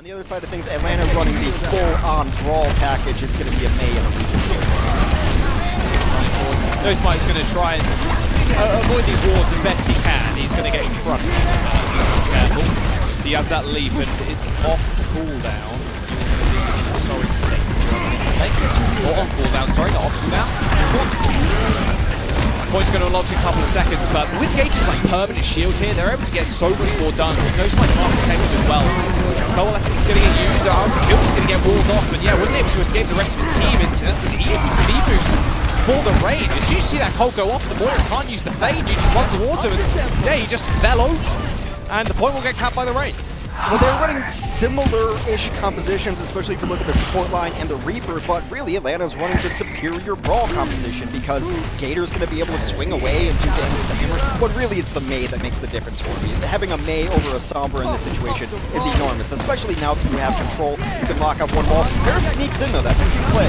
On the other side of things, Atlanta's running the full-on brawl package. It's going to be a May and a Legion here. Nosmite's going to try and avoid these wards as best he can. He's going to get in front. Careful. He has that leap and it's off cooldown. Sorry, state. Or on cooldown, sorry, not off cooldown. Point's going to unlock in a couple of seconds, but with Gage's like permanent shield here, they're able to get so much more done. Nosmite can't protect him as well. Coalescence is going to get used, Gilbert's going to get walled off, and yeah, wasn't able to escape the rest of his team. That's an easy speed boost for the raid. As soon as you see that Colt go off, the Mortar can't use the fade, you just run towards him, and yeah, he just fell over. And the point will get capped by the raid. Well, they're running similar-ish compositions, especially if you look at the support line and the Reaper, but really Atlanta's running the superior brawl composition because Gator's going to be able to swing away and do damage with the hammer, but really it's the Mei that makes the difference for me. Having a Mei over a Sombra in this situation is enormous, especially now that you have control. You can lock up one wall. Paris sneaks in though, that's a good play.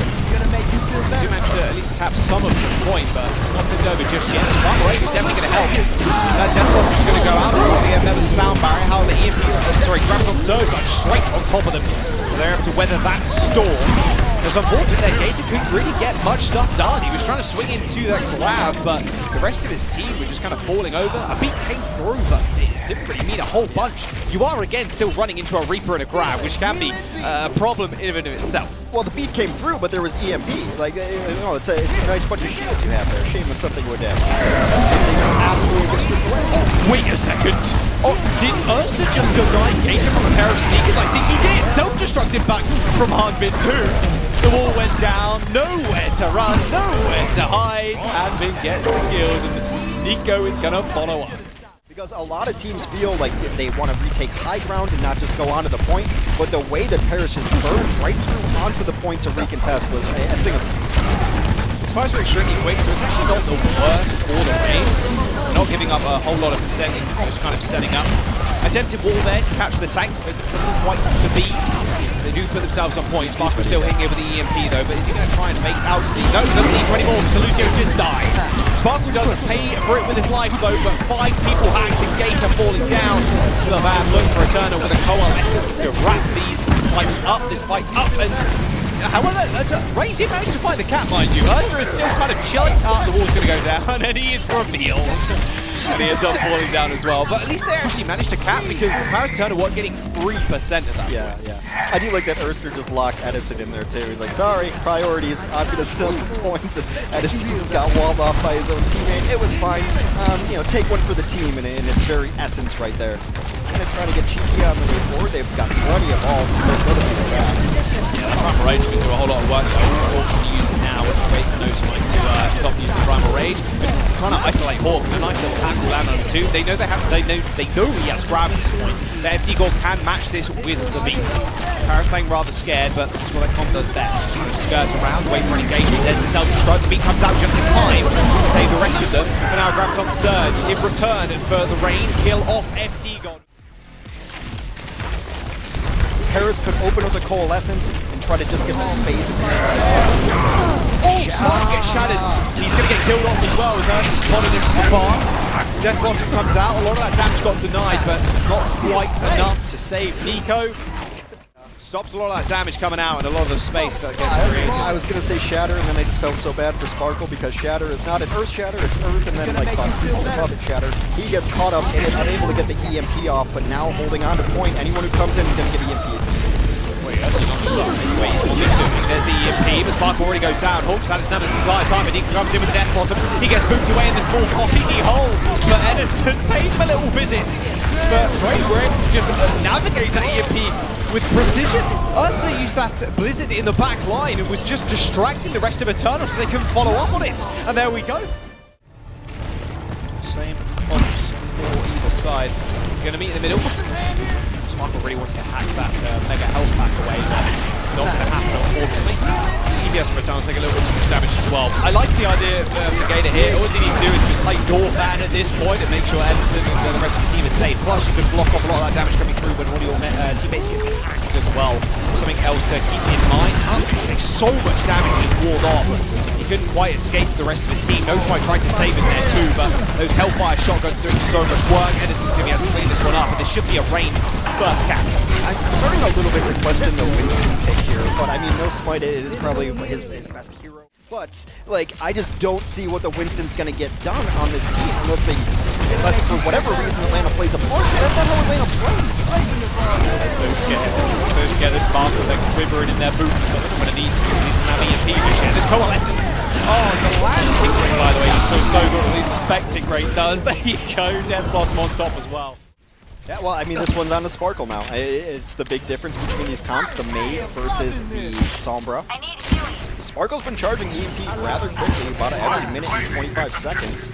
You managed to at least cap some of the point, but it's not picked over just yet. One raid is definitely going to help. That Death Box is going to go out. There was a sound barrier. However, Graviton Surge like straight on top of them. They're able to weather that storm. It's unfortunate that Gator couldn't really get much stuff done. He was trying to swing into that grab, but the rest of his team was just kind of falling over. A beat came through, but it didn't really mean a whole bunch. You are again still running into a Reaper and a grab, which can be a problem in and of itself. Well, the beat came through, but there was EMP. Like, it's a nice bunch of shields you have there. Shame if something would happen. They just absolutely get stripped away. Oh, wait a second. Oh, did Ursta just deny Gator from a pair of sneakers? I think he did. Self-destructed back from Hanbin too. The wall went down, nowhere to run, nowhere to hide. Hanbin gets the kills, and Nico is going to follow up. Because a lot of teams feel like they want to retake high ground and not just go onto the point, but the way that Paris just burned right through onto the point to recontest was a thing of... This fight's very extremely quick, so it's actually not the worst for the raid. Not giving up a whole lot of percentage, just kind of setting up. Attempted wall there to catch the tanks, but doesn't quite to be. They do put themselves on point. Sparkle still hitting it with the EMP though, but is he going to try and bait out the... No, doesn't need 20 more because Lucio just dies. Sparkle doesn't pay for it with his life though, but 5 people hacked and Gator falling down. Still a bad look for Eternal with a coalescence to wrap these fights up, this fight up, and however, Ray did manage to find the cap, mind you. Ursa is still kind of chilling. The wall's going to go down, and he is revealed. And he ends up falling down as well. But at least they actually managed to cap because Paris Eternal weren't getting 3% of that. Yeah. I do like that Urster just locked Edison in there too. He's like, sorry, priorities. I'm going to steal the points. And Edison just got walled off by his own teammate. It was fine. Take one for the team in its very essence right there. Kind of trying to get cheeky on the board. They've got plenty of balls. Yeah, that Primal Rage can do a whole lot of work though. Unfortunately, use it now, which is great for Nosmite to stop using Primal Rage. But trying to isolate Hawk, a nice little tackle down on 2. They know he has grab at this point. The FDGOD can match this with the beat. Paris playing rather scared, but that's what that comp does best. Trying to skirt around, wait for an engagement. There's the self-destruct. The beat comes out just in time to save the rest of them. And now Graviton Surge in return for the rain kill off FDGOD. Paris could open up the coalescence and try to just get some space. Oh, Smart gets shattered. He's going to get killed off as well as Ursa spotted him from afar. Death Blossom comes out. A lot of that damage got denied, but not quite enough to save Nico. Stops a lot of that damage coming out and a lot of the space that gets created. I was going to say Shatter, and then I just felt so bad for Sparkle because Shatter is not an Earth Shatter, it's Earth, and then like above it Shatter. He gets caught up and is unable to get the EMP off, but now holding on to point. Anyone who comes in is going to get EMP. Wait, that's not the side. Wait, there's the EMP, but Sparkle already goes down. Hawk's had his numbers the entire time, and he comes in with the Death Bottom. He gets moved away in the small coffee hole, but Edison pays him a little visit. But Ray were able to just navigate that EMP with precision. Ursa used that Blizzard in the back line and was just distracting the rest of Eternal so they couldn't follow up on it. And there we go. Same comps for either side. Going to meet in the middle. Sparkle really wants to hack that mega health pack away, but it's not going to happen, unfortunately. EBS for Eternal take a little bit too much damage as well. I like the idea of the Gator here. All he needs to do is just play Dorfan at this point and make sure Edison and the rest of his team is safe. Plus, you can block off a lot of that damage coming through when one of your teammates gets hacked as well. Something else to keep in mind. He takes so much damage and is walled off. He couldn't quite escape the rest of his team. Nosmite tried to save him there too, but those Hellfire shotguns doing so much work. Edison's going to be able to clean this one up, and this should be a rain first cap. I'm starting a little bit to question the Winston pick here, but I mean, no Smite is probably his best hero. But, like, I just don't see what the Winston's gonna get done on this team unless for whatever reason Atlanta plays a part. That's not how Atlanta plays. So scared of Sparkle. They're quivering in their boots, but they're not gonna need to. They don't have EMP just yet. There's Coalescence. Oh, the land tickling, by the way, just feels so good. At least the spec tick rate does. There you go. Death Blossom on top as well. Yeah, well, I mean, this one's on to Sparkle now. It's the big difference between these comps, the Maid versus the Sombra. Sparkle's been charging EMP rather quickly, about every minute and 25 seconds.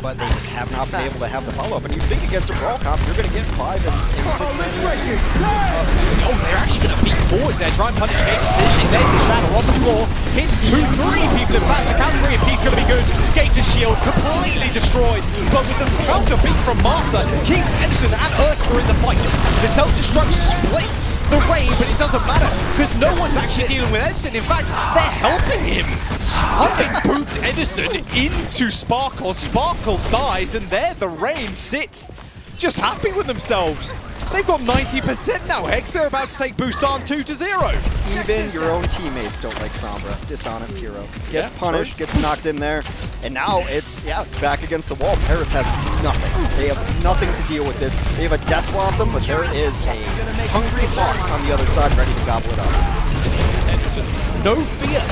But they just have not been able to have the follow-up. And you think against a Brawl comp, you're going to get 5 and 6 minutes. Oh, they're actually going to beat forward there. Try and punish Gates finishing. There's the shadow on the floor. Hits 2, 3 people. In fact, the counter EMP is going to be good. Gates' shield completely destroyed. But with the counter beat from Martha, keeps Edison and Ursula in the fight. The self-destruct splits the rain, but it doesn't matter because no one's actually dealing with Edison. In fact, they're helping him. Having booped Edison into Sparkle. Sparkle dies, and there the rain sits, just happy with themselves. They've got 90% now, Hex. They're about to take Busan 2-0. Even your own teammates don't like Sombra. Dishonest hero. Gets punished, gets knocked in there, and now it's, back against the wall. Paris has nothing. They have nothing to deal with this. They have a Death Blossom, but there is a hungry hawk on the other side ready to gobble it up. Edison, no fear.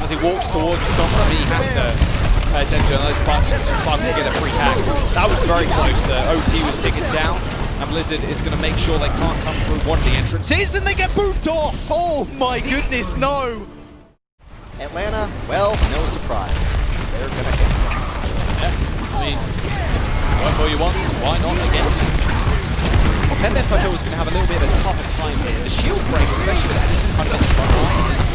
As he walks towards the Sombra, he has to pay attention. Sparkle to get a free hack. That was very close. The OT was ticking down. And Blizzard is going to make sure they can't come through one of the entrances, and they get booped off! Oh my goodness, no! Atlanta, well, no surprise. They're going to take it. Yeah, I mean, one more you want, why not again? Well, Pembest I thought was going to have a little bit of a tougher time here. The shield break, especially with Edison kind of on the front line, is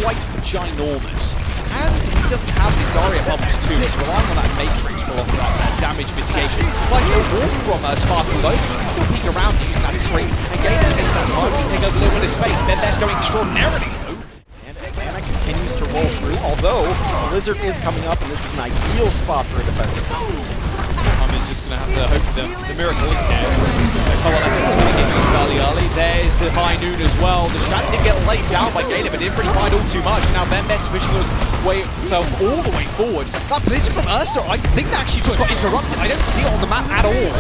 quite ginormous. And he doesn't have the Zarya bubbles too. He's relying on that Matrix for a lot of that damage mitigation. Nice little walk from Sparkle though. He can still peek around using that tree. And Gator takes that time to take over a little bit of space. Bendez going extraordinarily though. And Atlanta continues to roll through, although Blizzard is coming up and this is an ideal spot for a defensive. He's just going to have to hope for the miracle in there. Coalescence going to get used fairly early. There's the high noon as well. The Shadow did get laid down by Gator, but didn't really find all too much. Now Bembest pushing himself all the way forward. That blizzard from Ursa, I think that actually just got interrupted. I don't see it on the map at all.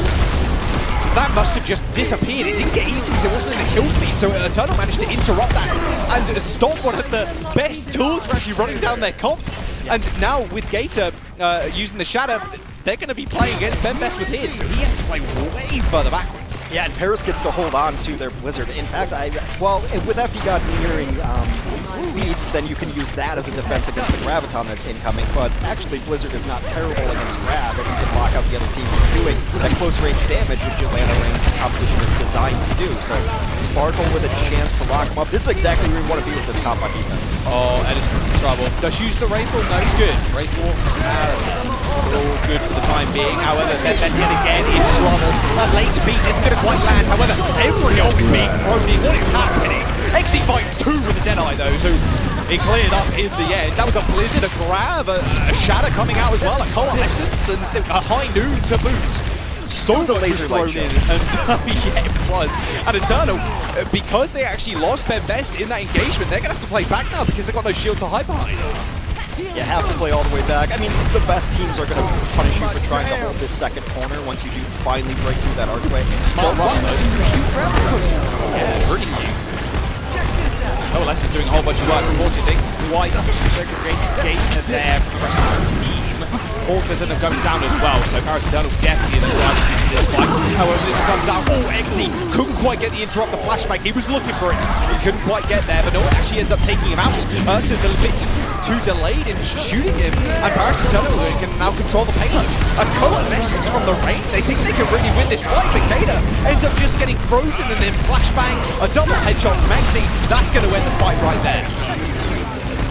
That must have just disappeared. It didn't get eaten because it wasn't in the kill feed, so Eternal managed to interrupt that and stop one of the best tools for actually running down their comp. Yeah. And now with Gator using the Shadow, they're going to be playing against Bembest with his, so he has to play way further backwards. Yeah, and Paris gets to hold on to their Blizzard. In fact, with FDGOD nearing leads, then you can use that as a defense against the Graviton that's incoming, but actually Blizzard is not terrible against Grav, and you can lock out the other team from doing that close range damage which the Atlanta Reigns composition is designed to do. So Sparkle with a chance to lock him up. This is exactly where you want to be with this comp on defense. Oh, Edison's in trouble. Does use the Wraithwall? No, he's good. Wraithwall, all good for the time being. However, Bembest yet again in trouble. That late beat isn't going to quite land. However, every ult is being thrown in. What is happening? Exi finds 2 with the Deadeye though, so it cleared up in the end. That was a Blizzard, a Grab, a Shadow coming out as well, a Coalescence, and a high noon to boot. So much laser thrown in, and yeah, it was. And Eternal, because they actually lost Bembest in that engagement, they're going to have to play back now because they've got no shield to hide behind. You have to play all the way back. I mean, the best teams are going to punish you for trying to hold this second corner once you do finally break through that archway. Smart run, though. Yeah, hurting you. Coalescence doing a whole bunch of work. Unfortunately, White segregates Gator there for the rest of the team. Porters end up going down as well, so Paris Eternal definitely in the driver's seat in this fight. However, this comes out. Oh, Exi couldn't quite get the interrupt, the flashback. He was looking for it. He couldn't quite get there, but no one actually ends up taking him out. Ursta's a bit too delayed in shooting him, and Paris Eternal can now control the payload. A Coalescence from the range. They think they can really win this fight, but Gator ends up just getting frozen and then flashbang, a double headshot from Exi. That's going to end the fight right there.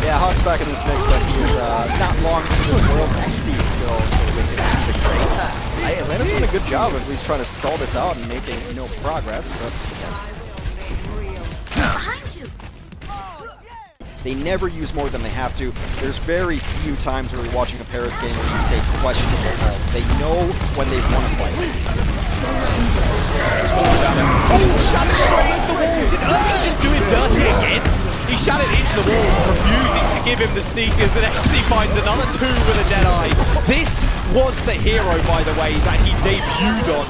Yeah, Hawk's back in this mix, but he is not long for this world. Exi will win the great. Atlanta's doing a good job of at least trying to stall this out and making no progress. They never use more than they have to. There's very few times where you're watching a Paris game where you say questionable balls. They know when they've won a fight. Shadow sprays the wall. Did Ursa just do his dirty again? He shot it into the wall, refusing to give him the sneakers, and actually finds another 2 with a dead eye. This was the hero, by the way, that he debuted on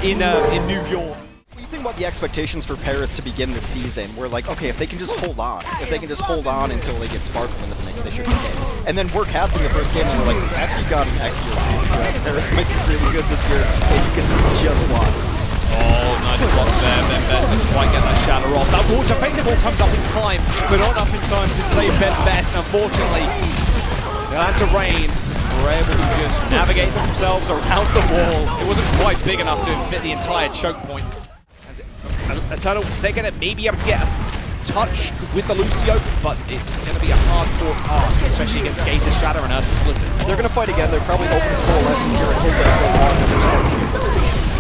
in New York. When you think about the expectations for Paris to begin the season, we're like, okay, if they can just hold on, until they get Sparkle into the mix, they should be okay. And then we're casting the first game, and we're like, FDGOD and XU. Paris might be really good this year, and you can see just why. Oh, nice block there. Ben Best doesn't quite get that shadow off. That water defensive ball comes up in time, but not up in time to save Ben Best. Unfortunately, the Atlanta Rain were able to just navigate themselves around the wall. It wasn't quite big enough to fit the entire choke point. Eternal, they're going to maybe be able to get a touch with the Lucio, but it's going to be a hard-fought task, especially against Gator, Shadow, and Ursa Blizzard. They're going to fight again. They're probably open for lessons here and hold that for long.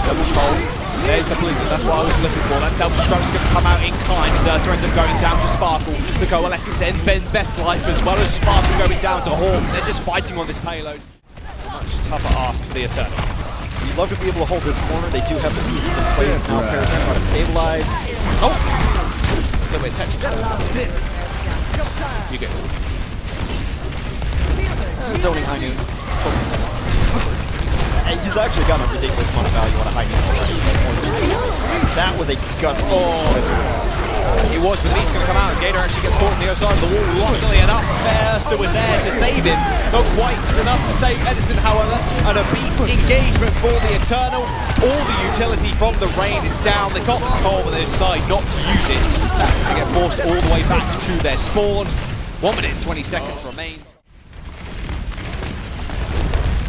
Double cold. There's the Blizzard, that's what I was looking for. That self-destruct's going to come out in kind. Zerta ends up going down to Sparkle. The Coalescence ends Ben's best life, as well as Sparkle going down to Hawk. They're just fighting on this payload. Much tougher ask for the Eternal. We'd love to be able to hold this corner. They do have the pieces in place now. Paris are trying to stabilize. Oh! A little bit of tension. You get zoning high noon. He's actually got a ridiculous amount of value on a high noon already. That was a gutsy. It was, but he's going to come out, and Gator actually gets caught on the other side of the wall. Luckily enough, Fairster was there to save him. Not quite enough to save Edison, however, and a beat engagement for the Eternal. All the utility from the Rain is down. They got the coal, but they decide not to use it. They get forced all the way back to their spawn. 1 minute and 20 seconds remains.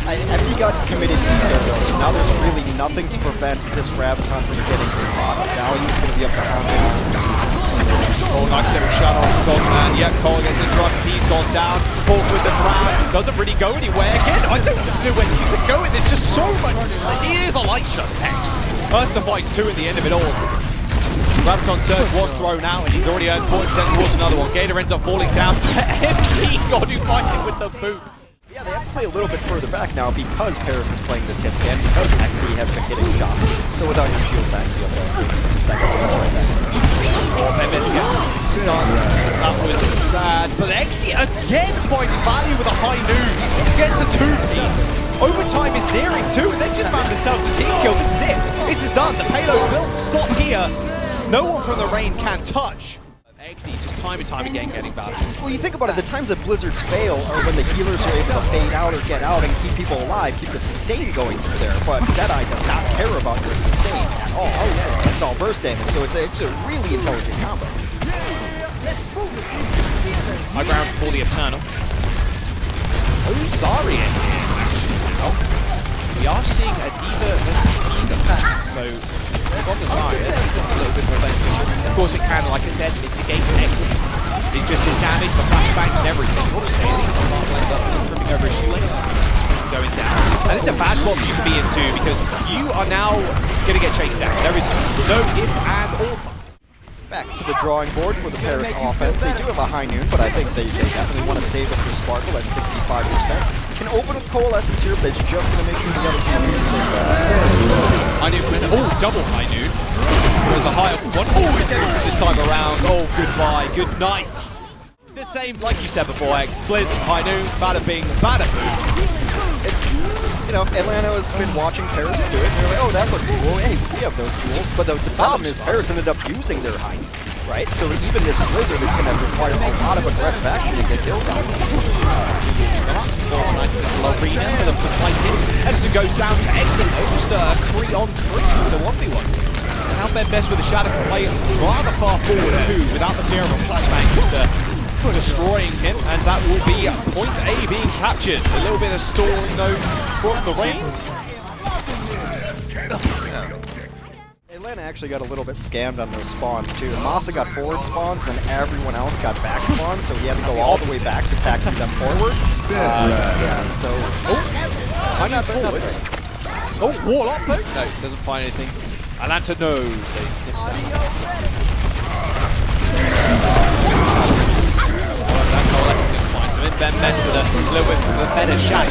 FDGOD committed to their so now there's really nothing to prevent this Graviton from getting a lot of value. It's going to be up to Anubis. Oh, nice little shot on Dogman. Yep, Cole gets a drop. He's gone down. Hawk with the crowd. Doesn't really go anywhere. Again, I don't know where he's going. There's just so much. He is a light shot, Hex. First to fight 2 at the end of it all. Graviton Surge was thrown out, and he's already earned 40% towards another one. Gator ends up falling down to FDGOD, who fights it with the boot. Yeah, they have to play a little bit further back now because Paris is playing this hit scan, because XE has been hitting shots. So without your shields, actually, you'll be able to do the second one. Oh, Memez gets stunned. That was sad. But XE again finds value with a high noon. Gets a 2-piece. Overtime is nearing 2, and they've just found themselves a team kill. This is it. This is done. The payload will stop here. No one from the Rain can touch. XE just time and time again getting value. Well, you think about it, the times that Blizzards fail are when the healers are able to fade out or get out and keep people alive, keep the sustain going through there. But Deadeye does not care about your sustain at all. It's all burst damage, so it's a really intelligent combo. High ground for the Eternal. Oh, Zarya here. Oh, we are seeing a D.Va versus D.Va, so on the Zarya, this is a little bit more beneficial. Of course it can, like I said, mitigate XE. It's just his damage, the flashbangs and everything. Oops, Haley ends up tripping over his shoelace. Going down. And this is a bad spot for you to be into because you are now going to get chased down. There is no if and or. Back to the drawing board for the Paris offense. They do have a high noon, but I think they definitely want to save it for Sparkle at 65%. Can open with Coalescence here, but it's just going to make sure the other team uses it. High noon, oh, double high noon. Where's the high one? Oh, it's Edison this time around. Oh, goodbye, good night. It's the same, like you said before, X. Blizz, high noon, bada bing, bada boom. It's, you know, Atlanta has been watching Paris do it, and they're like, oh, that looks cool. Hey, we have those tools. But the problem is Paris ended up using their high noon, right? So even this Blizzard is going to require a lot of aggressive action to get kills out. Nice little arena for them to fight in. Edison goes down to exit, just a 3-on-3 with a 1v1. And now Ben Best with a shadow can play rather far forward too, without the fear of a flashbang, just destroying him, and that will be point A being captured. A little bit of stalling though from the Rain. Atlanta actually got a little bit scammed on those spawns too. Masa got forward spawns, then everyone else got back spawns, so he had to go all the way back to taxi them forward. So, why not forward? Oh, wall up though? No, doesn't find anything. Atlanta knows. They sniff down. Ben Best with a a little bit of a better shot.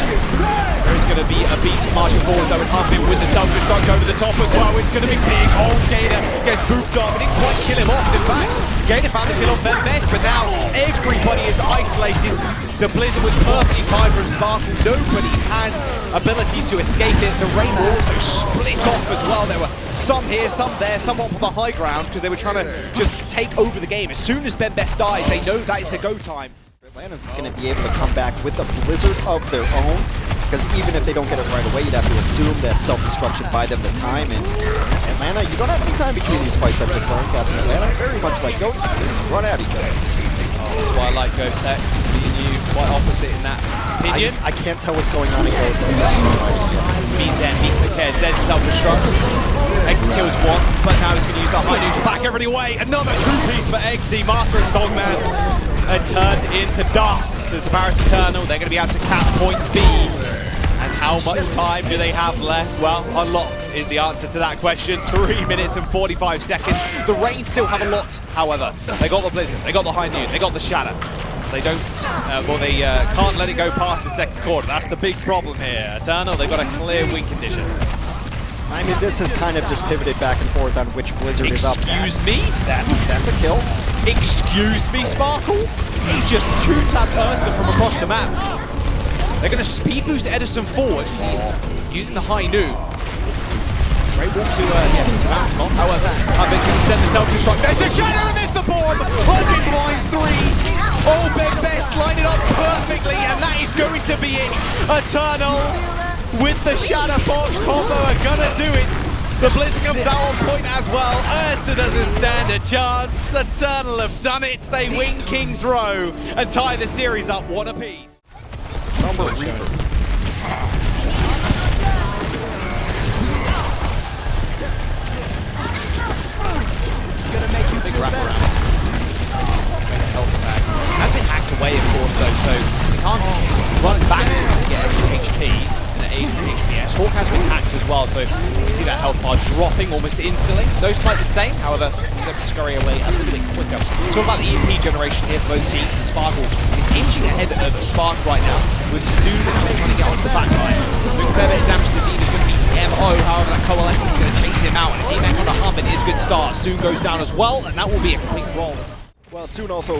There's going to be a beat marching forward though, with Humping with the self-destruct over the top as well. It's going to be big. Oh, Gator gets booped off. It didn't quite kill him off. In fact, Gator found the kill on Best, but now everybody is isolated. The Blizzard was perfectly timed from Sparkle. Nobody had abilities to escape it. The rain will also split off as well. There were some here, some there, some on the high ground because they were trying to just take over the game. As soon as Best dies, they know that is the go time. Atlanta's going to be able to come back with a Blizzard of their own, because even if they don't get it right away, you'd have to assume that self-destruction buy them the time. And Atlanta, you don't have any time between these fights. I've just learned that's Atlanta very much like Ghost. They just run at each other. That's why I like Ghost X. Me and you quite opposite in that opinion. I can't tell what's going on in Ghost. Bizet, cares. There's self-destruct. X kills one, but now he's going to use the high noon to back everything away. Another two-piece for XD. Master and Dogman are turned into dust as the Barrett Eternal. They're going to be able to cap point B. And how much time do they have left? Well, unlocked is the answer to that question. 3 minutes and 45 seconds. The Reigns still have a lot, however. They got the Blizzard, they got the High Noon, they got the Shadow. They don't, they can't let it go past the second quarter. That's the big problem here. Eternal, they've got a clear win condition. I mean, this has kind of just pivoted back and forth on which Blizzard is up. Excuse me? That's a kill. Excuse me, Sparkle? He just two-tapped Ursula from across the map. They're going to speed boost Edison forward. He's using the high noon. Great walk to bounce him off. However, Hubbard's going to send the self-destruct. There's a shadow and there's the bomb! Hubbard blinds 3. Oh, Best line it up perfectly, and that is going to be it. Eternal with the shadow box combo are going to do it. The Blizzard comes out on point as well. Ursa doesn't stand a chance. Eternal have done it. They win King's Row and tie the series up 1 apiece. Somber Reaper. Gonna make a big wraparound. Make a health back. It has been hacked away, of course, though, so they can't run back to it to get extra HP and an 8 HPS. Hawk has been hacked as well, so you see that health bar dropping almost instantly. Those fight the same, however, you have to scurry away a little bit quicker. Talk about the EMP generation here for both teams. Sparkle is inching ahead of Spark right now, with Soon trying to get onto the back line. Doing a fair bit of damage to the Dean is going to be MO, however that Coalescence is going to chase him out, and a D-Mac on a Humpin is a good start. Soon goes down as well, and that will be a quick roll. Well, Soon also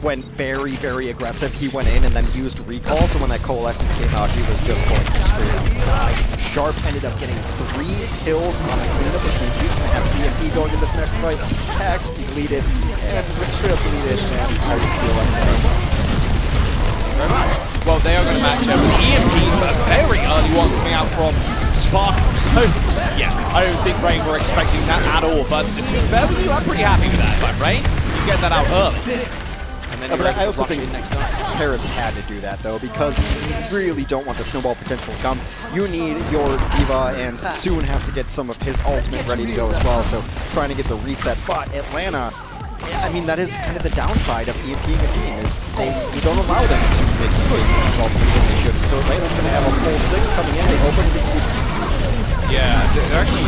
went very, very aggressive. He went in and then used recall, so when that Coalescence came out, he was just going straight up to die. Sharp ended up getting 3 kills on a cleanup, which means he's going to have EMP going in this next fight. Hacked, deleted, and Richard deleted, and Iris Steel up there. Very much. Well, they are going to match up with the EMP, but a very early one coming out from Sparkle. So, yeah, I don't think Rain were expecting that at all, but to be fair with you, I'm pretty happy with that. Like, Rain, you get that out early. And then I also think Paris had to do that, though, because you really don't want the snowball potential to come. You need your D.Va, and Soon has to get some of his ultimate ready to go as well, so trying to get the reset. But Atlanta, I mean, that is kind of the downside of EMPing a team, is you don't allow them to make mistakes in these ultimates when they shouldn't. So Atlanta's going to have a full 6 coming in. They open the EMPs. Yeah, they're actually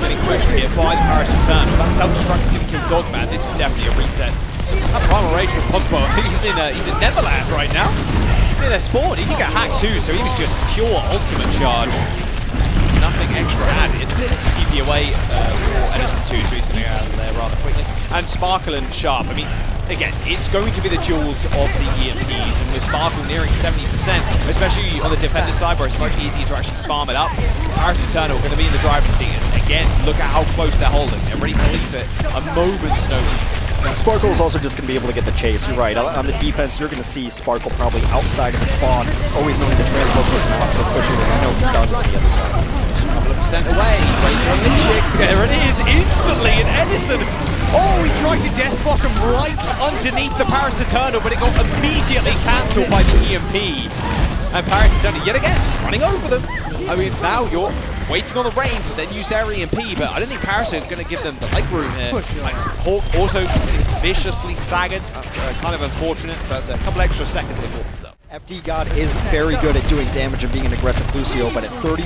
getting pushed here by the Paris Return. But that self-destruct is going to kill Dogman. This is definitely a reset. That Primal Rage with Pogba, he's in Neverland right now. He's in their spawn. He can get hacked too, so he was just pure ultimate charge. Nothing extra added. TP away for Edison too, so he's going to get out of there rather quickly. And Sparkle and Sharp, I mean, again, it's going to be the jewels of the EMPs, and with Sparkle nearing 70%, especially on the defender side where it's much easier to actually farm it up. Paris Eternal going to be in the driving seat, and again, look at how close they're holding. They're ready to leave it a moment's notice. Sparkle is also just going to be able to get the chase. You're right. On the defense, you're going to see Sparkle probably outside of the spawn, always knowing the transport was not, especially with no stuns on the other side. Just a couple of percent away. He's waiting for Unleashing. There it is, instantly, and Edison. Oh, he tried to death boss him right underneath the Paris Eternal, but it got immediately cancelled by the EMP. And Paris Eternal yet again just running over them. I mean, now you're waiting on the rain to then use their EMP, but I don't think Paris are going to give them the leg room here. Like, Hawk also viciously staggered. That's kind of unfortunate. So that's a couple extra seconds they brought themselves. FDGOD is very good at doing damage and being an aggressive Lucio, but at 30%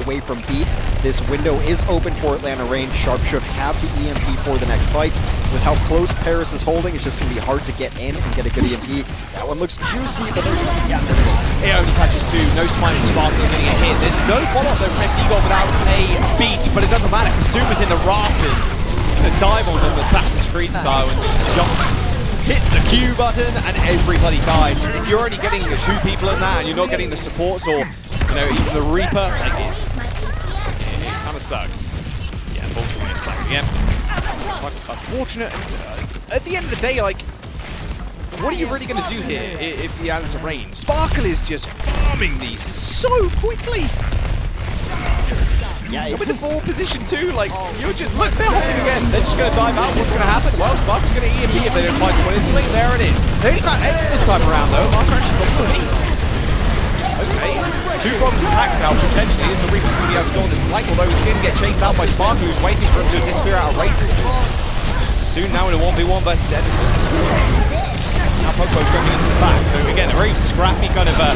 away from beat, this window is open for Atlanta Reign. Sharp should have the EMP for the next fight. With how close Paris is holding, it's just going to be hard to get in and get a good EMP. That one looks juicy, but there it is. It only catches 2, no Smiling Sparkle getting a hit. There's no follow-up though from FDGOD without a beat, but it doesn't matter because Zuma's in the rafters. Gonna dive on them Assassin's Creed style and jump. Hit the Q button and everybody dies. If you're only getting the 2 people in that and you're not getting the supports or, you know, even the Reaper, like it kind of sucks. Yeah, Bolt's gonna get slapped again. Quite unfortunate. And, at the end of the day, like, what are you really gonna do here if the Atlanta Reign? Sparkle is just farming these so quickly. Yeah, with the ball position too, like, you're just, look, they're hopping again. They're just going to dive out. What's going to happen? Well, Sparkle's going to EMP if they don't find someone instantly. There it is. They only found S this time around, though. Master actually got the beat. Okay, 2 bombs attacked out, potentially. Is the Reaper's going to be able to go on this flank, although he's going to get chased out by Sparkle, who's waiting for him to disappear out of range. Soon now in a 1v1 versus Edison. Now Poco's dropping into the back, so again, a very scrappy kind of a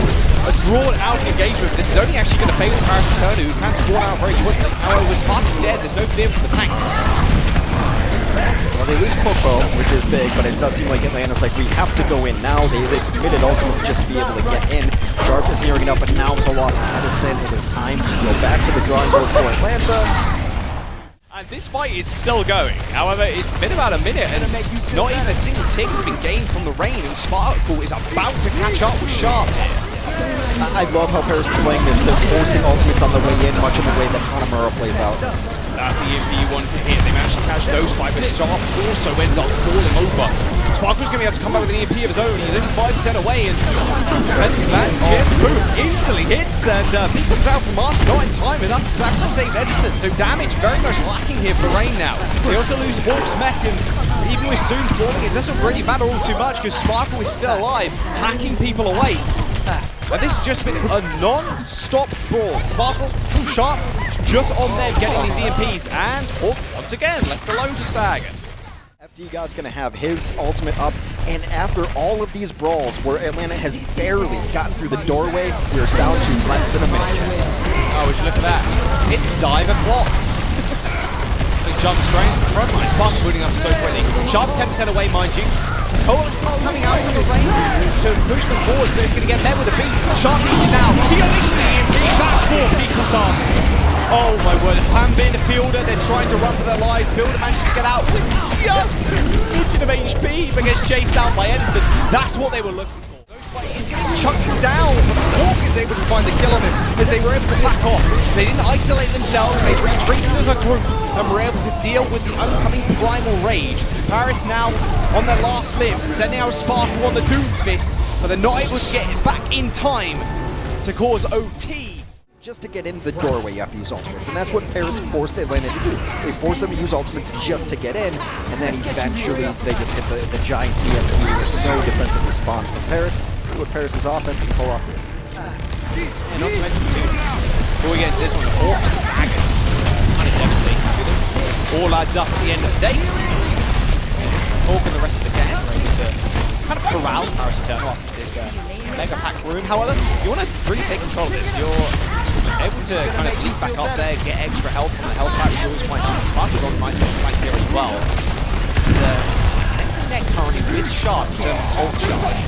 drawn-out engagement. This is only actually going to favour Paris Eterno, who can spawn out very quickly. However, with Spark's dead, there's no fear for the tanks. Well, they lose Poco, which is big, but it does seem like Atlanta's like, we have to go in now. They committed ultimates just to be able to get in. Sharp is nearing it up, but now with the loss of Edison, it is time to go back to the drawing board for Atlanta. And this fight is still going. However, it's been about a minute and not even a single tick has been gained from the Reign, and Sparkle is about to catch up with Sharp here. I love how Paris is playing this. They're forcing ultimates on the way in, much in the way that Hanamura plays out. That's the EMP you wanted to hit. They managed to catch those 5, but Sharp also ends up falling over. Sparkle's going to be able to come back with an EMP of his own. He's only 5% away, and that's Jim, boom, instantly hits, and he comes out from Master, not in time enough to actually save Edison. So damage very much lacking here for the Reign now. They also lose Hawk's mech, and even with Soon falling, it doesn't really matter all too much because Sparkle is still alive, hacking people away. And this has just been a non-stop brawl. Sparkle, Sharp, just on them getting these EMPs, and Hawk once again left alone to stagger. FDGOD's going to have his ultimate up, and after all of these brawls where Atlanta has barely gotten through the doorway, we're down to less than a minute. Oh, would you look at that? It's dive and block. They jump straight into the front line. Sparkle moving up so quickly. Sharp 10% away, mind you. Colex is coming out from the Reign to push them forward, but it's going to get met with a beat. Sharp needs it now. He unleashed the EMP. That's 4 people done. Oh my word, Hanbin, Fielder, they're trying to run for their lives. Fielder manages to get out with just a smidgen of HP, but gets chased out by Edison. That's what they were looking for. He's getting chucked down, but Hawk is able to find the kill on him as they were able to back off. They didn't isolate themselves, they retreated as a group and were able to deal with the oncoming Primal Rage. Paris now on their last limb, sending out Sparkle on the Doom Fist, but they're not able to get it back in time to cause OT. Just to get into the doorway, you have to use ultimates, and that's what Paris forced Atlanta to do. They forced them to use ultimates just to get in, and then eventually they just hit the giant EMP with no defensive response from Paris. See what Paris' offense can pull off here. And not to mention too, before we get into this one, Hawk staggers. Kind of devastating to them. All adds up at the end of the day. Hawk and the rest of the gang are able to kind of corral Paris Eterno after this mega pack room. However, you want to really take control of this. You're able to kind of leap back up there, get extra health from the health pack, which is always quite nice. Sparkle's on the nice flank here as well. It's neck currently with Sharp in terms of ult charge.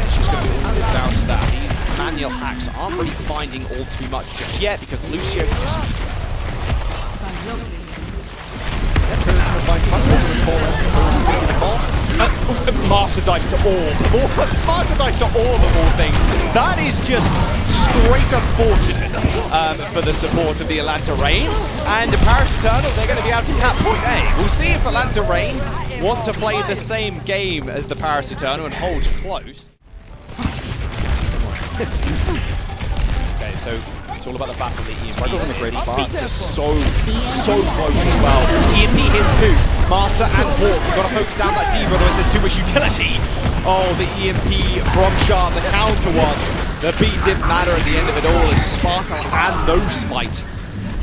It's just going to be all down to that. These manual hacks aren't really finding all too much just yet because Lucio can just speed trap. Paris will find some ultimate coalescence, so he's going to be the ball. Master Dice to Orb. Master Dice to Orb of all things. That is just straight unfortunate for the support of the Atlanta Reign. And Paris Eternal, they're going to be able to cap point A. We'll see if Atlanta Reign want to play the same game as the Paris Eternal and hold close. Okay, so it's all about the battle of the EMP. Sparkle's in a great spot. Beats are so close as well. EMP hits too. Master and Hawk, you've got to focus down that D, otherwise there's too much utility. Oh, the EMP from Sharp, the counter one. The beat didn't matter at the end of it all as Sparkle and No Spite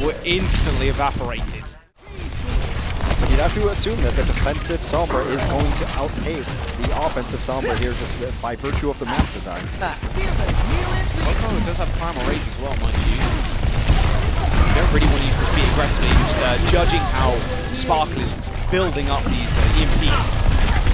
were instantly evaporated. But you'd have to assume that the defensive Sombra is going to outpace the offensive Sombra here just by virtue of the map design. It does have Primal Rage as well, mind you. You don't really want to use this beat aggressively, just judging how Sparkle is building up these EMPs.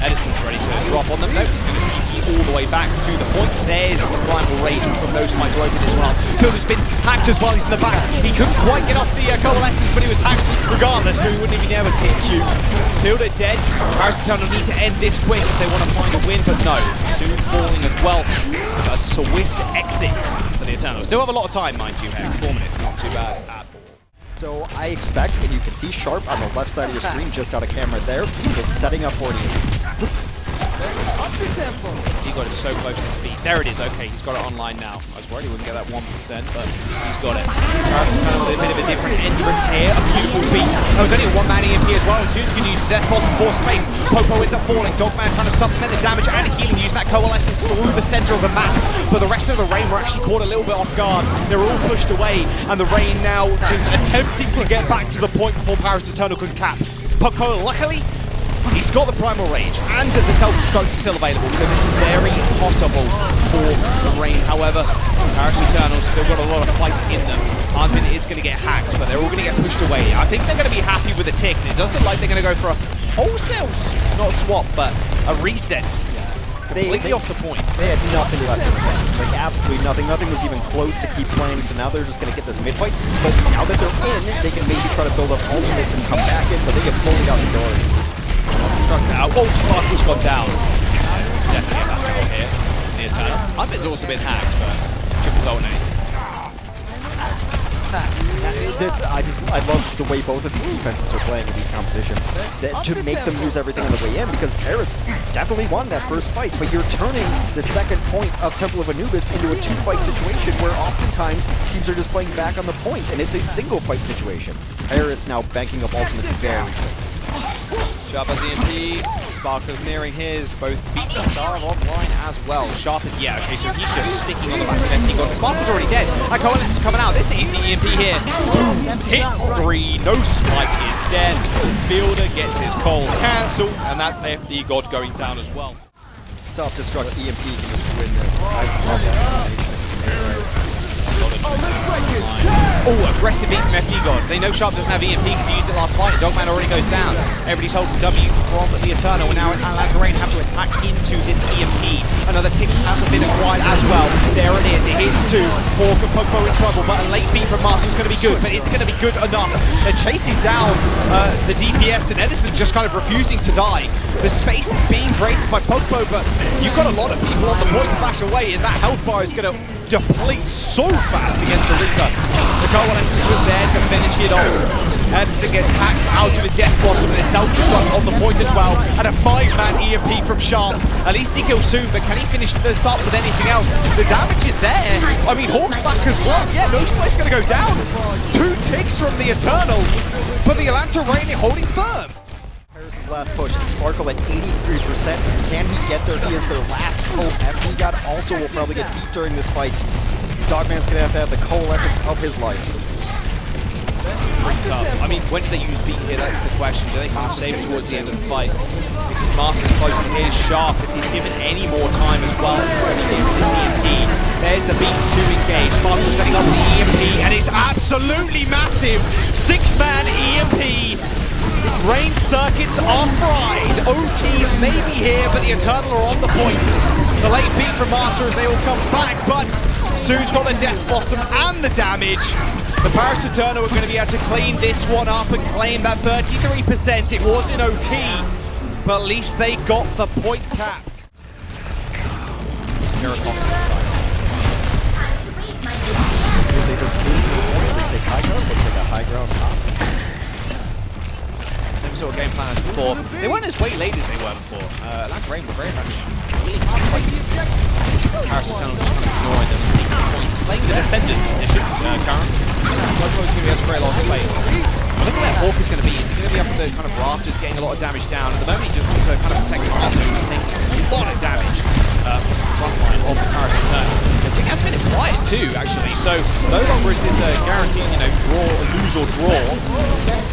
Edison's ready to drop on them. No, he's going to TP all the way back to the point. There's the Primal Rage from No Smite to open as well. Fielder's been hacked as well, he's in the back. He couldn't quite get off the Coalescence, but he was hacked regardless, so he wouldn't even be able to hit you. Fielder dead. Paris Eternal need to end this quick if they want to find a win, but no. Soon falling as well. That's a swift exit for the Eternal. Still have a lot of time, mind you, Hex. 4 minutes, not too bad at all. So I expect, and you can see Sharp on the left side of your screen, just got a camera there, is setting up for you. FDGOD is so close to his feet. There it is. Okay, he's got it online now. I was worried he wouldn't get that 1%, but he's got it. Paris Eternal with a bit of a different entrance here. A beautiful beat. That was only a one-man EMP as well. And soon as you can use Death Boss and force space, Popo ends up falling. Dogman trying to supplement the damage and healing, using that Coalescence through the center of the map. But the rest of the Rain were actually caught a little bit off guard. They were all pushed away, and the Rain now just attempting to get back to the point before Paris Eternal could cap. Popo, luckily, he's got the Primal Rage, and the Self-Destruct is still available, so this is very possible for the Rain. However, Paris Eternal's still got a lot of fight in them. Armin is going to get hacked, but they're all going to get pushed away. I think they're going to be happy with the tick, and it doesn't look like they're going to go for a wholesale, not swap, but a reset. Completely off the point. They had nothing left in the game. Like, absolutely nothing. Nothing was even close to keep playing, so now they're just going to get this mid-fight. But now that they're in, they can maybe try to build up ultimates and come back in, but they get fully out the door. Struck out. Oh, Sparkle's gone down. That's definitely a battle here. The Eternal. Armin's also been hacked, but Triple's ultimate. I love the way both of these defenses are playing in these compositions. To make them use everything on the way in, because Paris definitely won that first fight, but you're turning the second point of Temple of Anubis into a two-fight situation where oftentimes teams are just playing back on the point, and it's a single-fight situation. Paris now banking up ultimates very quick. Sharp has EMP, Sparkle's nearing his, both beats are online as well. Sharp is, yeah, okay, so he's just sticking on the back of FDGOD. Sparkle's already dead, and Coalescence is coming out. This easy EMP here. Boom, hits 3, no Spike is dead. Fielder gets his cold cancelled, and that's FDGOD going down as well. Self-destruct EMP can just win this. I love that. Oh, aggressive beat from FDGOD. They know Sharp doesn't have EMP because he used it last fight. Dogman already goes down. Everybody's holding W from the Eternal, and now Atlanta Rain have to attack into this EMP. Another tick has been acquired as well. There it is. It hits 2. Hawk and Popo in trouble, but a late beat from Master is going to be good. But is it going to be good enough? They're chasing down the DPS, and Edison's just kind of refusing to die. The space is being created by Popo, but you've got a lot of people on the point to flash away, and that health bar is going to deplete so fast against Arika. The Coalescence was there to finish it off. Edison gets hacked out of his Death Blossom, and it's Self-Destruct on the point as well. And a 5-man EMP from Sharp. At least he kills soon, but can he finish this up with anything else? The damage is there. I mean, Hawk's back as well. Yeah, no Smite's going to go down. 2 ticks from the Eternal, but the Atlanta Rain holding firm. Paris' last push, Sparkle at 83%. Can he get there? He is their last hope. FDGOD also will probably get beat during this fight. Dogman's going to have the Coalescence of his life. I mean, when do they use beat here? That is the question. Do they kind of save it towards the end of the fight? Because Master's close to his Sharp. If he's given any more time as well, he gets this EMP. There's the beat to engage. Sparkle setting up the EMP, and it's absolutely massive. 6-man EMP. Rain circuits are fried. OT may be here, but the Eternal are on the point. The late beat from Master as they all come back, but Soon's got the Death Bottom and the damage. The Paris Eternal are going to be able to clean this one up and claim that 33%. It was in OT, but at least they got the point capped. Miracles inside. See if they just boost the point. They take high ground. Looks like a high ground top. Same sort of game plan as before. They weren't as way late as they were before. Atlanta Rain were very much willing to fight. Paris Eternal just kind of ignoring them and taking the points. Playing the defender's position currently. Popo's going to be able to create a lot of space. Look at where Hawk is going to be. Is he going to be up at the kind of rafters getting a lot of damage down? At the moment he just wants to kind of protect the Master who's taking a lot of damage. front line of the Paris Eternal. The team has been quiet too, actually, so no longer is this guaranteed, draw, lose or draw.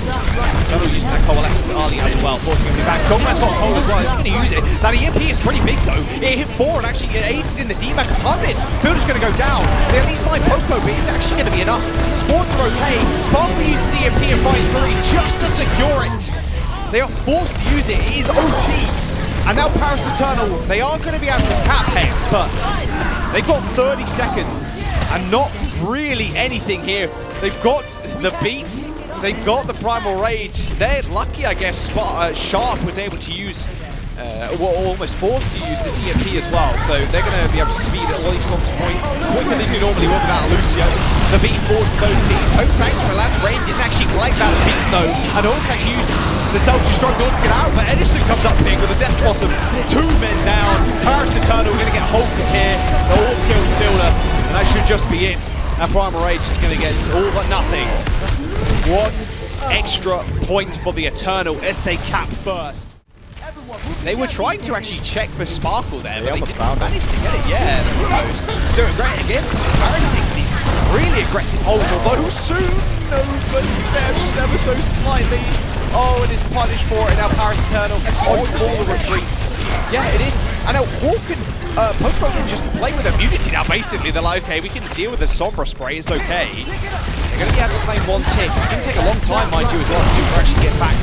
Eternal using that coalescence early as well, forcing him to be back. Coleman's got a hold as well, he's going to use it. That EMP is pretty big though. It hit 4 and actually aided in the D-Mac of Hudbin. Builder's going to go down. They at least find Poco, but it's actually going to be enough. Sports are okay. Sparkle uses the EMP in fight 3 just to secure it. They are forced to use it. It is OT. And now Paris Eternal, they are going to be able to tap Hex, but they've got 30 seconds and not really anything here. They've got the beats, they've got the Primal Rage. They're lucky, I guess, Shark was able to use, almost forced to use the CMP as well. So they're going to be able to speed it at least onto point quicker than you normally would without Lucio. The beat forward for those teams. Home tanks for Lance Rain didn't actually collect that beat though. And Ults actually used the self-destruct to get out, but Edison comes up big with a Death Blossom. 2 men down. Paris Eternal going to get halted here. The all kills Builder, and that should just be it. And Primal Rage is going to get all but nothing. What extra point for the Eternal as they cap first. They were trying to actually check for Sparkle there, but they didn't manage to get it. Yeah, almost. So great again. Paris taking these really aggressive holds, although soon oversteps ever so slightly. Oh, and is punished for it. Now Paris Eternal on all the retreats. Yeah, it is. And now Hawk and Poco can just play with immunity now, basically. They're like, okay, we can deal with the Sombra spray, it's okay. They're going to be able to claim 1 tick. It's going to take a long time, mind you, as well, to actually get back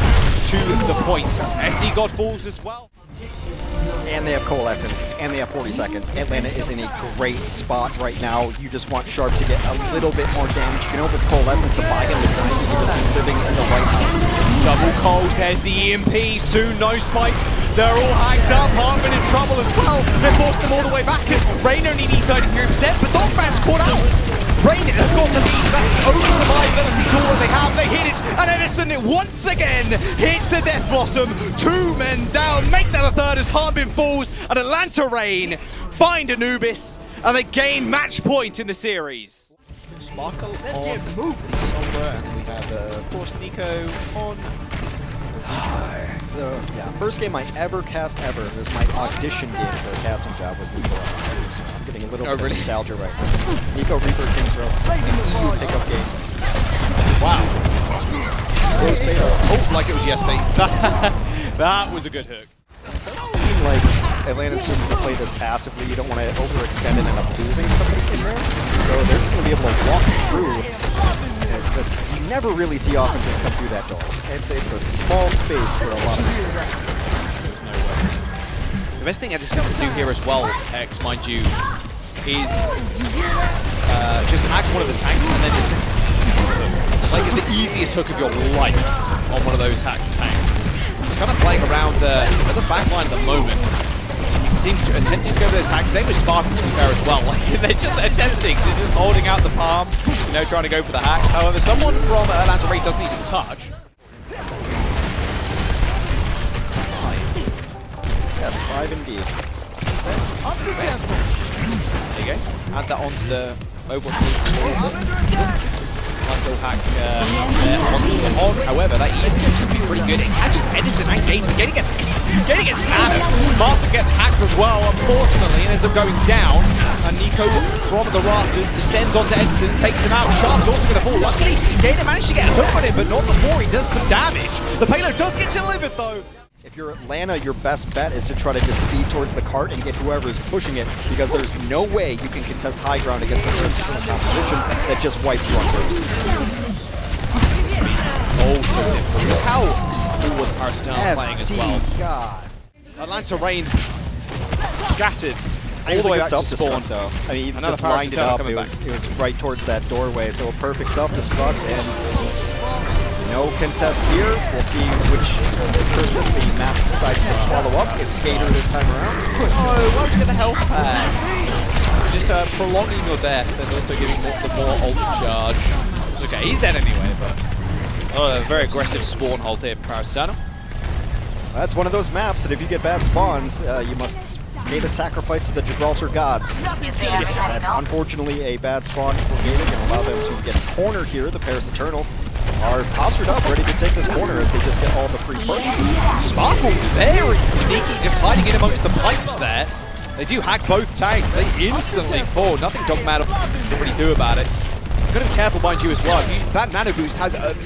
to the point. FDGOD falls as well. And they have Coalescence, and they have 40 seconds. Atlanta is in a great spot right now. You just want Sharp to get a little bit more damage. You can open Coalescence to buy him the time. You can just be living in the White House. Double cold, there's the EMP, soon no spike. They're all hacked up, Harmon in trouble as well. They forced them all the way backwards. Rain only needs 33%, but Dogman's caught out. Rain has got to be, that's the only survivability tool they have. They hit it, and Edison once again hits the Death Blossom. 2 men down, make that a third as Harbin falls, and Atlanta Rain find Anubis, and they gain match point in the series. Sparkle on the Sombra, and we have, of course, Nico on. Yeah, first game I ever cast ever was my audition game for a casting job was Nico. So I'm getting a little bit of nostalgia right now. Nico Reaper Kings Row, an EU pickup game. Wow. Oh, like it was yesterday. That was a good hook. It does seem like Atlanta's just going to play this passively. You don't want to overextend and end up losing somebody in there. So they're just going to be able to walk through. You never really see offenses come through that door. It's a small space for a lot of people. There's no way. The best thing Edison can do here as well, X, mind you, is just hack one of the tanks and then just like the easiest hook of your life on one of those hacked tanks. He's kind of playing around at the back line at the moment. He seems attempting to go to those hacks. Same with Spartan, to be fair, as well. Like, they're just attempting, they're just holding out the palm, trying to go for the hacks. However, someone from Atlanta Rain does need to touch. Yes, 5 indeed. There you go. Add that onto the Overwatch League. Nice little hack there onto the hog. However, that even is going to be pretty good. It catches Edison and Gator. Gator gets Nano. Master gets hacked as well, unfortunately, and ends up going down. And Nico from the rafters descends onto Edison, takes him out. Sharp's also going to fall. Luckily, Gator managed to get a hook on him, but not before he does some damage. The payload does get delivered, though. If you're Atlanta, your best bet is to try to just speed towards the cart and get whoever is pushing it, because there's no way you can contest high ground against the first composition that just wiped you on first. Oh, so difficult. Look how cool was Paris Eternal playing as well. God. Atlanta Rain scattered All the way back to spawn, though. I mean, another just lined it up. It back. was right towards that doorway, so a perfect self-destruct ends. No contest here. We'll see which person the map decides to swallow up. It's Gator this time around. Oh, why don't you get the health pad? Just prolonging your death and also giving the more ult charge. It's okay, he's dead anyway, but very aggressive spawn hold here for Paris Eternal. That's one of those maps that if you get bad spawns, you must make a sacrifice to the Gibraltar gods. That's unfortunately a bad spawn for Gator, going to allow them to get a corner here. The Paris Eternal are postured up, ready to take this corner as they just get all the free perks. Sparkle very sneaky, just hiding in amongst the pipes there. They do hack both tanks. They instantly fall. Nothing Dogman can really do about it. You've got to be careful, mind you, as well. That nano boost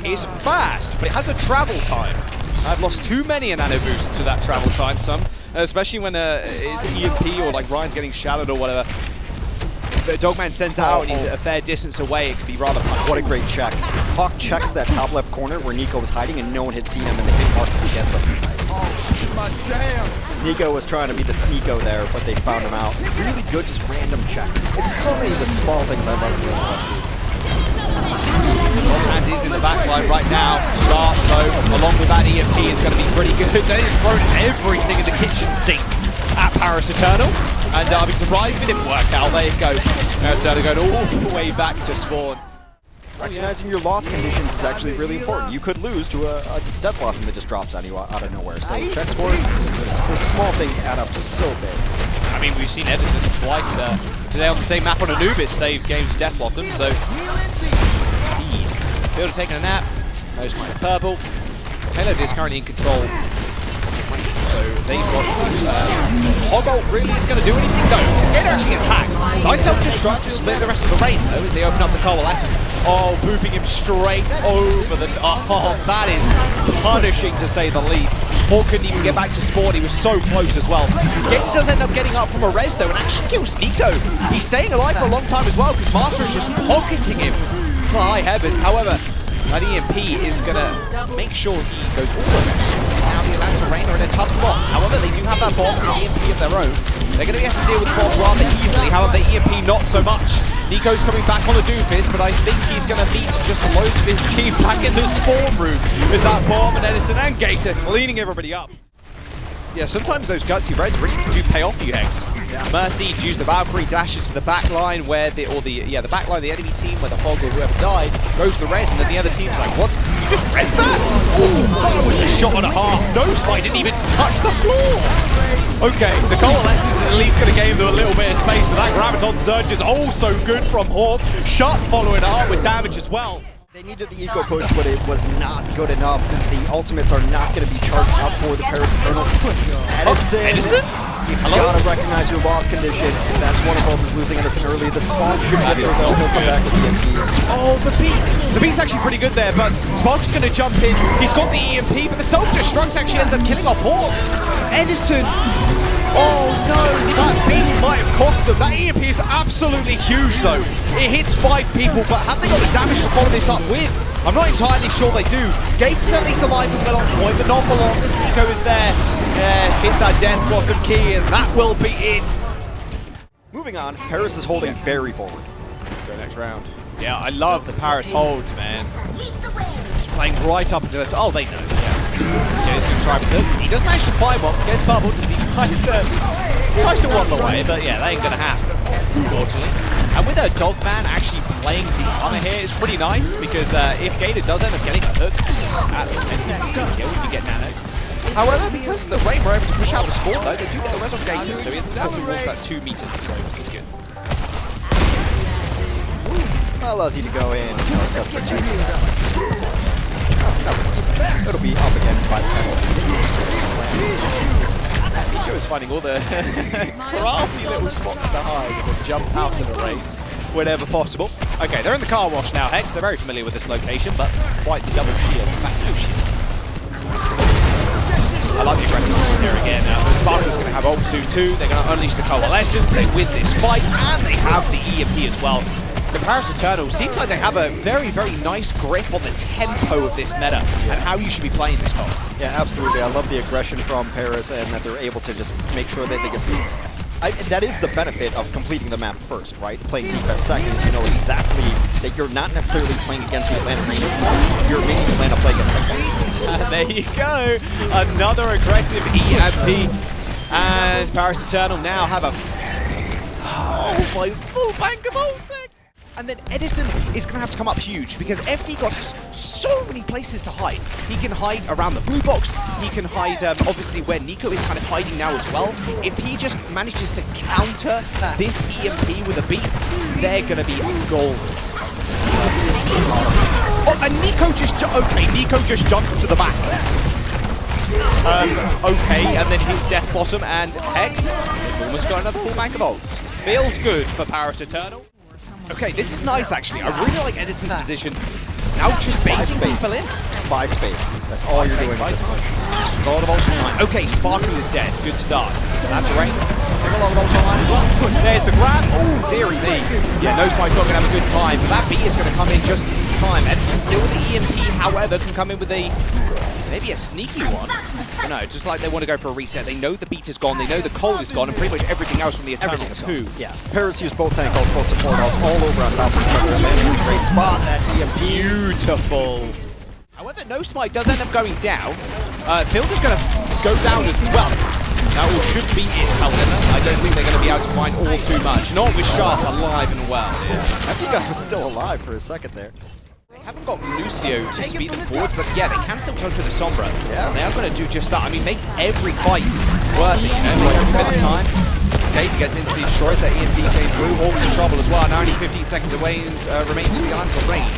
is fast, but it has a travel time. I've lost too many nano boosts to that travel time, especially when it's EMP or like Ryan's getting shadowed or whatever. The Dogman sends out and he's a fair distance away. It can be rather fun. What a great check. Hawk checks that top left corner where Nico was hiding and no one had seen him, and the hit mark gets him. Oh, damn. Nico was trying to be the sneako there, but they found him out. Really good, just random check. It's so many of the small things I love in the Overwatch League. And he's in the back line right now. Sharp, though, along with that EMP is going to be pretty good. They've thrown everything in the kitchen sink at Paris Eternal. And I'll be surprised if it didn't work out. There you go. Now Eternal going all the way back to spawn. Recognizing your loss conditions is actually really important. You could lose to a death blossom that just drops on you out of nowhere. So checks for it. Those small things add up so big. I mean, we've seen Edison twice today on the same map on Anubis save games with death blossom. So Fielder taking a nap. Nose my purple. Payload is currently in control. So they've got Hogbolt really is going to do anything though. Skater actually gets hacked. Nice self-destruct to split the rest of the rain though as they open up the coalescence. Oh, booping him straight over the... Oh, that is punishing to say the least. Hawk couldn't even get back to spawn. He was so close as well. Gator does end up getting up from a res though and actually kills Nico. He's staying alive for a long time as well because Master is just pocketing him. High heavens. However, that EMP is going to make sure he goes all the way. Now the Atlanta Reign are in a tough spot. However, they do have that bomb and the EMP of their own. They're going to have to deal with the bomb rather easily. However, the EMP not so much. Nico's coming back on the Doofus, but I think he's going to meet just loads of his team back in the spawn room. Is that bomb and Edison and Gator cleaning everybody up. Yeah, sometimes those gutsy reds really do pay off for you, Hex. Yeah. Mercy used the Valkyrie, dashes to the back line where the back line of the enemy team where the Hog or whoever died goes to the res, and then the other team's like, what? You just res that? Oh, that was a shot and a half. No spy didn't even touch the floor. Okay, the coalescence is at least going to give them a little bit of space, but that Graviton Surge is also good from Hawk. Shot following it up with damage as well. They needed the eco push, but it was not good enough. The ultimates are not going to be charged up for the Paris Eternal. Edison? You gotta recognize your loss condition, and that's one of them is losing Edison early. The spawn should get there though, he'll come back with the EMP. Oh, the beat! The beat's actually pretty good there, but Spark's going to jump in. He's got the EMP, but the self-destruct actually ends up killing off Hawk. Edison! Oh no, that beat might have cost them. That EMP is absolutely huge though. It hits 5 people, but have they got the damage to follow this up with? I'm not entirely sure they do. Gates is at least alive with well on point, but not for long as Nico is there. Hits that Death Blossom key, and that will be it. Moving on, Paris is holding very forward. Go next round. Yeah, I love the Paris holds, man. Playing right up into this. Oh, they know. Yeah, he's gonna try with it. He does manage to find one. Gets bubbled as he tries to walk away, but yeah, that ain't gonna happen, unfortunately. And with a Dogman actually playing the armor here is pretty nice because if Gator does end up getting a hook, that's an instant kill if you get nano. However, because the Rain were able to push out the spawn though, they do get the res on Gator, so he isn't able to walk that 2 meters, so he's good. Allows you to go in. It'll be up again by the time. Nico is finding all the crafty little spots to hide and jump out of the rain whenever possible. Okay, they're in the car wash now, Hex. They're very familiar with this location, but quite the double shield. In fact, no shield. I like the aggressive here again. The Sparkle's going to have Ults too. They're going to unleash the coalescence. They win this fight, and they have the EMP as well. The Paris Eternal seems like they have a very, very nice grip on the tempo of this meta and how you should be playing this comp. Yeah, absolutely. I love the aggression from Paris and that they're able to just make sure that they get speed. That is the benefit of completing the map first, right? Playing defense second is you know exactly that you're not necessarily playing against the Atlanta Reign. You're making Atlanta play against them. There you go. Another aggressive EMP. And Paris Eternal now have a full bank of ults. And then Edison is going to have to come up huge because FDGOD has so many places to hide. He can hide around the blue box. He can hide, obviously, where Nico is kind of hiding now as well. If he just manages to counter this EMP with a beat, they're going to be gold. Oh, and Nico just jumped to the back. Okay, and then his Death Blossom and Hex. Almost got another full bank of ults. Feels good for Paris Eternal. Okay, this is nice actually. I really like Edison's position. Now just baiting people in. Spy space. That's all you're doing. God of Ults Online. Okay, Sparkle is dead. Good start. That's a rain. A lot of Ults Online as well. There's the grab. Oh, dearie me. Yeah, No Smite's not going to have a good time. But that beat is going to come in just in time. Edison still with the EMP, however, can come in with a maybe a sneaky one. But no, just like they want to go for a reset. They know the beat is gone. They know the cold is gone, and pretty much everything else from the Eternal too. Yeah, Paris used both tank ults, both support ults, all over on top of each other. And then a great spot, that EMP. Beautiful. However, No Smite does end up going down. Fielder's going to go down as well. That all should be it, however. I don't think they're going to be able to find all too much. Not with Sharp alive and well. FDGOD was still alive for a second there. They haven't got Lucio to speed them forwards, but yeah, they can still touch with the Sombra. Yeah. They are going to do just that. I mean, make every fight worth it, you know, like every bit of time. Gate gets into the destroys, that EMP came through. Hawk's in trouble as well. Now only 15 seconds away remains for the Atlanta range.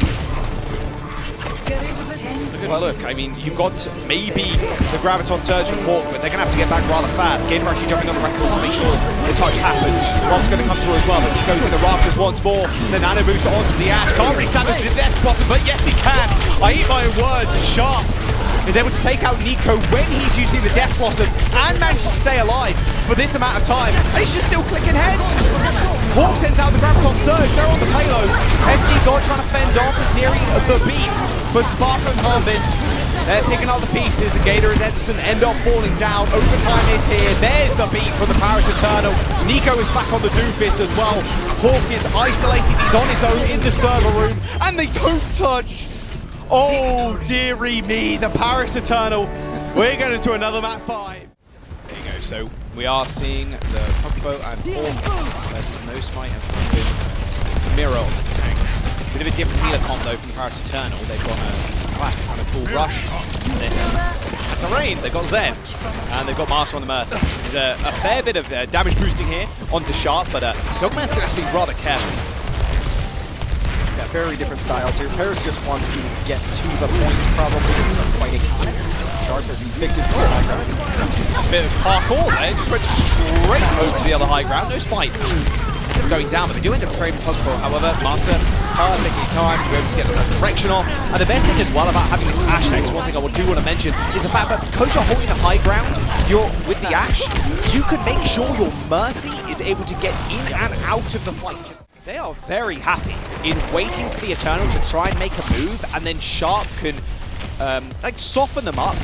Well, look, I mean, you've got maybe the Graviton Surge from Hawk, but they're going to have to get back rather fast. Gator actually jumping on the record to make sure the touch happens. Rob's going to come through as well, but he goes in the rafters once more. Then Anubis onto the Ash. Can't really stand up to the Death Blossom, but yes, he can. I eat my own words. Sharp is able to take out Nico when he's using the Death Blossom and manages to stay alive for this amount of time. And he's just still clicking heads. Hawk sends out the Graviton Surge. They're on the payload. FDGOD trying to fend off as nearing the beat. But Spark and Harbin, they're picking up the pieces. Gator and Edison end up falling down. Overtime is here. There's the beat for the Paris Eternal. Nico is back on the Doomfist as well. Hawk is isolated. He's on his own in the server room. And they don't touch. Oh, dearie me. The Paris Eternal. We're going to another map 5. There you go. So we are seeing the Pokebo and Hawk versus No Smite and Mirror on the tanks. Bit of a different healer comp though from the Paris Eternal. They've got a classic kind of full rush. And then that's a rain. They've got Zen. And they've got Master on the Mercy. There's a fair bit of damage boosting here onto Sharp, but Dogman's going to have to be rather careful. Yeah, very different styles here. Paris just wants to get to the point, probably, and start fighting on it. Sharp has evicted from the high ground. A bit of parkour there. Just went straight over to the other high ground. No Smite going down, but they do end up trading Pokeball. However, Master taking time to be able to get the direction off. And the best thing as well about having this Ash Hex, one thing I do want to mention, is the fact that because you're holding the high ground, you're with the Ash, you can make sure your Mercy is able to get in and out of the fight. They are very happy in waiting for the Eternal to try and make a move, and then Sharp can like soften them up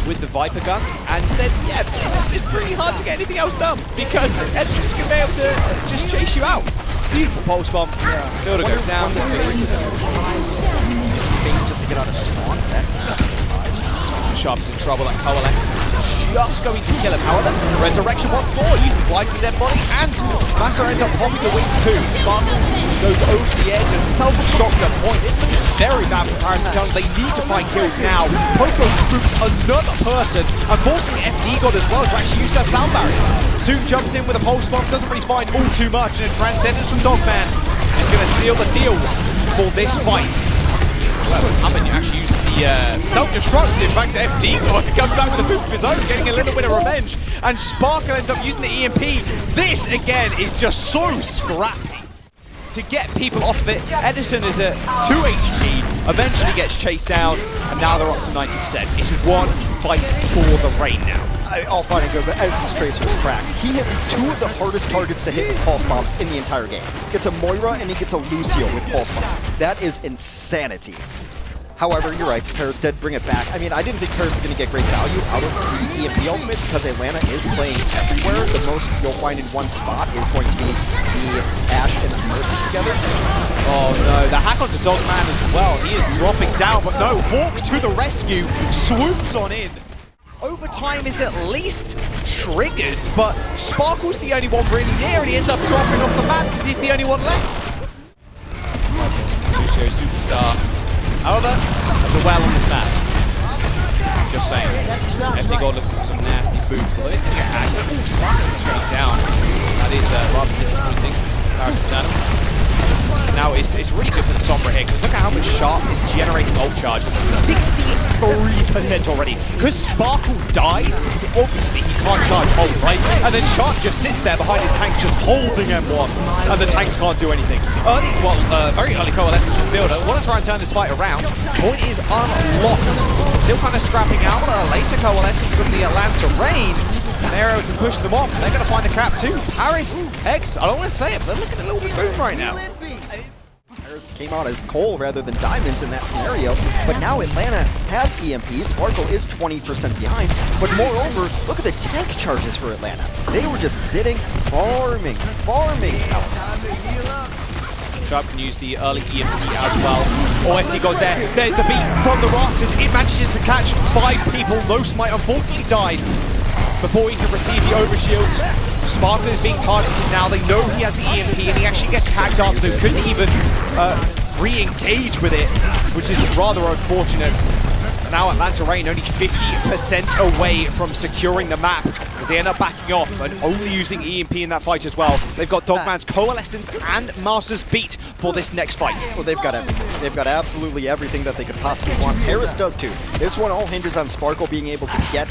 with the Viper gun, and then yeah, it's really hard to get anything else done because Edison's going to be able to just chase you out. Beautiful pulse bomb. Yeah. Fielder goes down. Just to get out of spawn. That's Sharp's in trouble. That Coalescence is just going to kill him. However, Resurrection once more. You can fly through their body, and Master ends up popping the wings too. Spark goes over the edge and self-shocked at point. This is very bad for Paris Eternal. They need to find kills now. Poco groups another person and forcing FDGOD as well to actually use that sound barrier. Soon jumps in with a pulse bomb, doesn't really find all too much, and a Transcendence from Dogman is going to seal the deal for this fight. Well, Hammond actually used the self-destruct, in fact, FDGOD to come back with a move of his own, getting a little bit of revenge, and Sparkle ends up using the EMP. This, again, is just so scrappy to get people off of it. Edison is at 2 HP, eventually gets chased down, and now they're up to 90%. It's one fight for the rain now. All fine and good, but Edison's Tracer is cracked. He hits 2 of the hardest targets to hit with pulse bombs in the entire game. Gets a Moira and he gets a Lucio with pulse bomb. That is insanity. However, you're right, Paris did bring it back. I mean, I didn't think Paris is going to get great value out of the EMP ultimate because Atlanta is playing everywhere. The most you'll find in one spot is going to be the Ash and the Mercy together. Oh no, the hack onto Dogman as well. He is dropping down, but no, Hawk to the rescue, swoops on in. Overtime is at least triggered, but Sparkle's the only one really near, and he ends up dropping off the map because he's the only one left. Lucio Superstar. However, there's a well on this map. Just saying. FDGOD looking for some nasty boots, although he's going to get hacked. Ooh, Sparkle's going down. That is rather disappointing. Paris Eternal. Now, it's really good for the Sombra here, because look at how much Sharp is generating ult charge. 63% already. Because Sparkle dies, obviously he can't charge ult, right? And then Sharp just sits there behind his tank, just holding M1, and the tanks can't do anything. Very early coalescence from Fielder. Want to try and turn this fight around. Point is unlocked. Still kind of scrapping out. Later coalescence from the Atlanta Reign. They're able to push them off. They're going to find the cap too. Paris, X, I don't want to say it, but they're looking a little bit boom right now. Paris came out as coal rather than diamonds in that scenario, but now Atlanta has EMP. Sparkle is 20% behind, but moreover, look at the tank charges for Atlanta. They were just sitting, farming. Sharp can use the early EMP as well. Oh, FDGOD there. There's the beat from the rafters. It manages to catch 5 people. No Smite unfortunately died before he can receive the overshields. Sparkle is being targeted now. They know he has the EMP and he actually gets tagged up, so couldn't even re-engage with it, which is rather unfortunate. Now Atlanta Reign only 50% away from securing the map, as they end up backing off and only using EMP in that fight as well. They've got Dogman's Coalescence and Master's Beat for this next fight. Well, they've got everything. They've got absolutely everything that they could possibly want. Paris does too. This one all hinges on Sparkle being able to get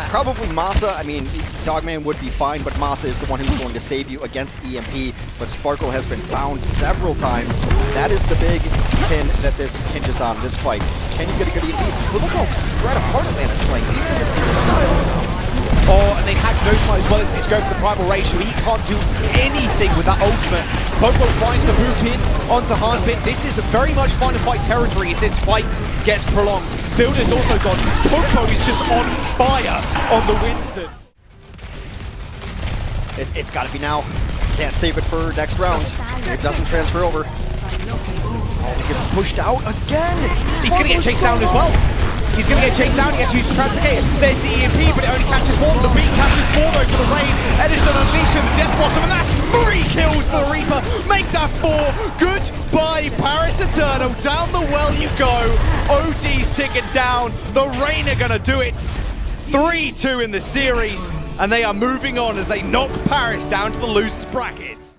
probably Masa. I mean, Dogman would be fine, but Masa is the one who's going to save you against EMP. But Sparkle has been found several times. That is the big pin that this hinges on, this fight. Can you get a good EMP? But look how spread apart Atlanta's playing, even in this style. Oh, and they hack no Smite as well as they go for the Primal Rage, so he can't do anything with that ultimate. Popo finds the hook in onto Hanbit. This is very much find and fight territory if this fight gets prolonged. Builder's also gone. Popo is just on fire on the Winston. It's got to be now. Can't save it for next round. It doesn't transfer over. Oh, he gets pushed out again. He's going to get chased down as well. He's going to get chased down, he gets to use the Translocator. There's the EMP, but it only catches 1. The beat catches 4 though to the Rain. Edison unleashing the Death Blossom, and that's 3 kills for the Reaper. Make that 4. Goodbye, Paris Eternal. Down the well you go. OG's ticking down. The Rain are going to do it. 3-2 in the series, and they are moving on as they knock Paris down to the losers bracket.